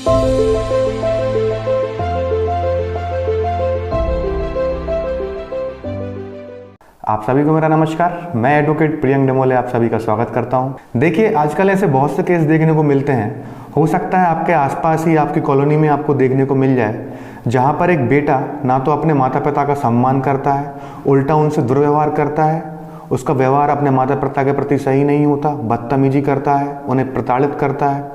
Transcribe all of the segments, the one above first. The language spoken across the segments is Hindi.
आप सभी को मेरा नमस्कार। मैं एडवोकेट प्रियंक डेमोले आप सभी का स्वागत करता हूं। देखिए, आजकल ऐसे बहुत से केस देखने को मिलते हैं। हो सकता है आपके आसपास ही आपकी कॉलोनी में आपको देखने को मिल जाए, जहां पर एक बेटा ना तो अपने माता पिता का सम्मान करता है, उल्टा उनसे दुर्व्यवहार करता है। उसका व्यवहार अपने माता पिता के प्रति सही नहीं होता, बदतमीजी करता है, उन्हें प्रताड़ित करता है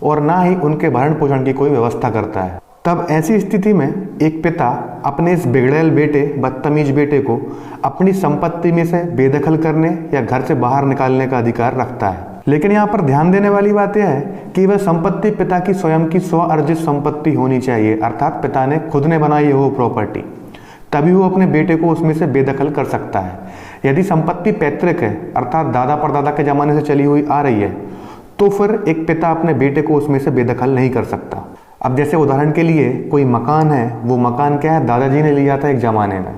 और ना ही उनके भरण पोषण की कोई व्यवस्था करता है। तब ऐसी स्थिति में एक पिता अपने इस बिगड़ैल बेटे, बदतमीज बेटे को अपनी संपत्ति में से बेदखल करने या घर से बाहर निकालने का अधिकार रखता है। लेकिन यहाँ पर ध्यान देने वाली बात यह है कि वह संपत्ति पिता की स्वयं की स्व अर्जित संपत्ति होनी चाहिए, अर्थात पिता ने खुद ने बनाई है वो प्रॉपर्टी, तभी वो अपने बेटे को उसमें से बेदखल कर सकता है। यदि संपत्ति पैतृक है, अर्थात दादा परदादा के जमाने से चली हुई आ रही है, तो फिर एक पिता अपने बेटे को उसमें से बेदखल नहीं कर सकता। अब जैसे उदाहरण के लिए कोई मकान है, वो मकान क्या है, दादाजी ने लिया था एक ज़माने में।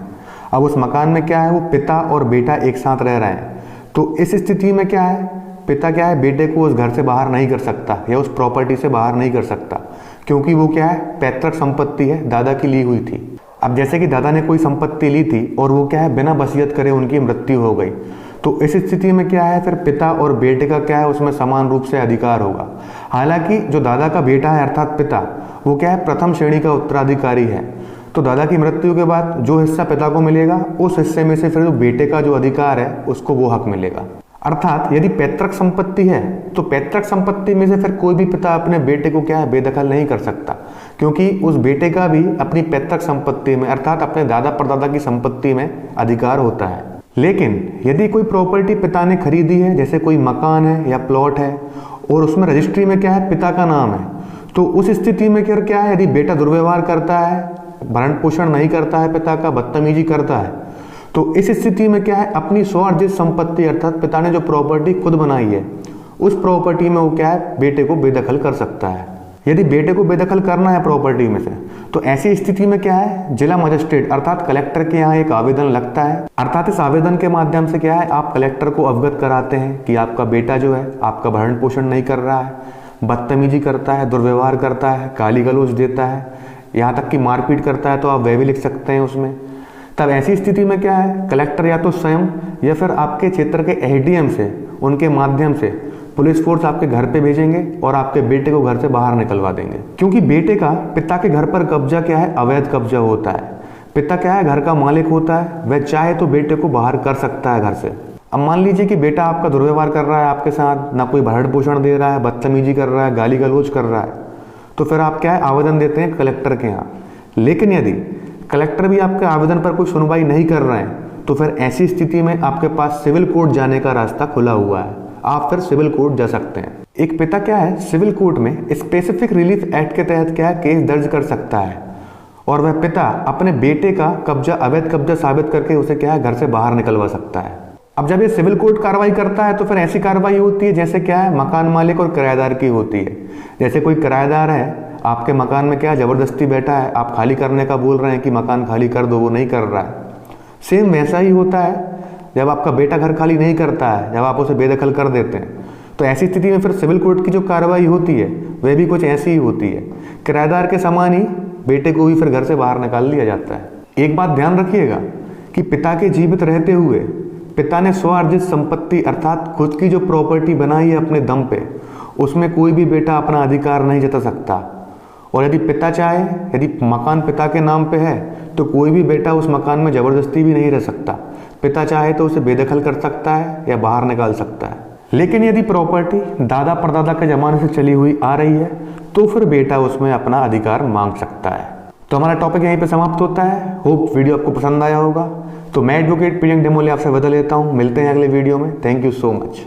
अब उस मकान में क्या है, वो पिता और बेटा एक साथ रह रहे हैं। तो इस स्थिति में क्या है, पिता क्या है, बेटे को उस घर से बाहर नहीं कर सकता या उस प्रॉपर्टी से बाहर नहीं कर सकता, क्योंकि वो क्या है, पैतृक संपत्ति है, दादा की ली हुई थी। अब जैसे कि दादा ने कोई संपत्ति ली थी और वो क्या है, बिना वसीयत करे उनकी मृत्यु हो गई, तो इस स्थिति में क्या है, फिर पिता और बेटे का क्या है, उसमें समान रूप से अधिकार होगा। हालांकि जो दादा का बेटा है अर्थात पिता, वो क्या है, प्रथम श्रेणी का उत्तराधिकारी है। तो दादा की मृत्यु के बाद जो हिस्सा पिता को मिलेगा, उस हिस्से में से फिर जो बेटे का जो अधिकार है उसको वो हक मिलेगा। अर्थात यदि पैतृक संपत्ति है तो पैतृक संपत्ति में से फिर कोई भी पिता अपने बेटे को क्या है, बेदखल नहीं कर सकता, क्योंकि उस बेटे का भी अपनी पैतृक संपत्ति में अर्थात अपने दादा परदादा की संपत्ति में अधिकार होता है। लेकिन यदि कोई प्रॉपर्टी पिता ने खरीदी है, जैसे कोई मकान है या प्लॉट है और उसमें रजिस्ट्री में क्या है, पिता का नाम है, तो उस स्थिति में क्या है, यदि बेटा दुर्व्यवहार करता है, भरण पोषण नहीं करता है, पिता का बदतमीजी करता है, तो इस स्थिति में क्या है, अपनी स्वअर्जित संपत्ति अर्थात पिता ने जो प्रॉपर्टी खुद बनाई है, उस प्रॉपर्टी में वो क्या है, बेटे को बेदखल कर सकता है। यदि बेटे को बेदखल करना है प्रॉपर्टी में से, तो ऐसी स्थिति में क्या है, जिला मजिस्ट्रेट अर्थात कलेक्टर के यहाँ एक आवेदन लगता है। अर्थात इस आवेदन के माध्यम से क्या है, आप कलेक्टर को अवगत कराते हैं कि आपका बेटा जो है आपका भरण पोषण नहीं कर रहा है, बदतमीजी करता है, दुर्व्यवहार करता है, गाली गलौज देता है, यहाँ तक कि मारपीट करता है, तो आप वह भी लिख सकते हैं उसमें। तब ऐसी स्थिति में क्या है, कलेक्टर या तो स्वयं या फिर आपके क्षेत्र के एसडीएम से, उनके माध्यम से पुलिस फोर्स आपके घर पे भेजेंगे और आपके बेटे को घर से बाहर निकलवा देंगे। क्योंकि बेटे का पिता के घर पर कब्जा क्या है, अवैध कब्जा होता है। पिता क्या है, घर का मालिक होता है, वह चाहे तो बेटे को बाहर कर सकता है घर से। अब मान लीजिए कि बेटा आपका दुर्व्यवहार कर रहा है आपके साथ, ना कोई भरण पोषण दे रहा है, बदतमीजी कर रहा है, गाली गलौज कर रहा है, तो फिर आप क्या है, आवेदन देते हैं कलेक्टर के यहाँ। लेकिन यदि कलेक्टर भी आपके आवेदन पर कोई सुनवाई नहीं कर रहे हैं, तो फिर ऐसी स्थिति में आपके पास सिविल कोर्ट जाने का रास्ता खुला हुआ है। आप फिर सिविल कोर्ट जा सकते हैं। एक पिता क्या है, सिविल कोर्ट में स्पेसिफिक रिलीफ एक्ट के तहत क्या है, केस दर्ज कर सकता है और वह पिता अपने बेटे का कब्जा, अवैध कब्जा साबित करके उसे क्या है, घर से बाहर निकलवा सकता है। अब जब ये सिविल कोर्ट कार्रवाई करता है, तो फिर ऐसी कार्रवाई होती है जैसे क्या है, मकान मालिक और किराएदार की होती है। जैसे कोई किराएदार है, आपके मकान में क्या जबरदस्ती बैठा है, आप खाली करने का बोल रहे हैं कि मकान खाली कर दो, वो नहीं कर रहा है। सेम वैसा ही होता है जब आपका बेटा घर खाली नहीं करता है, जब आप उसे बेदखल कर देते हैं, तो ऐसी स्थिति में फिर सिविल कोर्ट की जो कार्रवाई होती है वह भी कुछ ऐसी ही होती है। किराएदार के समान ही बेटे को भी फिर घर से बाहर निकाल लिया जाता है। एक बात ध्यान रखिएगा कि पिता के जीवित रहते हुए पिता ने स्वअर्जित संपत्ति अर्थात खुद की जो प्रॉपर्टी बनाई है अपने दम पे, उसमें कोई भी बेटा अपना अधिकार नहीं जता सकता। और यदि पिता चाहे, यदि मकान पिता के नाम पे है, तो कोई भी बेटा उस मकान में जबरदस्ती भी नहीं रह सकता। पिता चाहे तो उसे बेदखल कर सकता है या बाहर निकाल सकता है। लेकिन यदि प्रॉपर्टी दादा परदादा के जमाने से चली हुई आ रही है, तो फिर बेटा उसमें अपना अधिकार मांग सकता है। तो हमारा टॉपिक यहीं पे समाप्त होता है। होप वीडियो आपको पसंद आया होगा। तो मैं एडवोकेट प्रियंक डेमोले आपसे विदा लेता हूँ। मिलते हैं अगले वीडियो में। Thank you so much.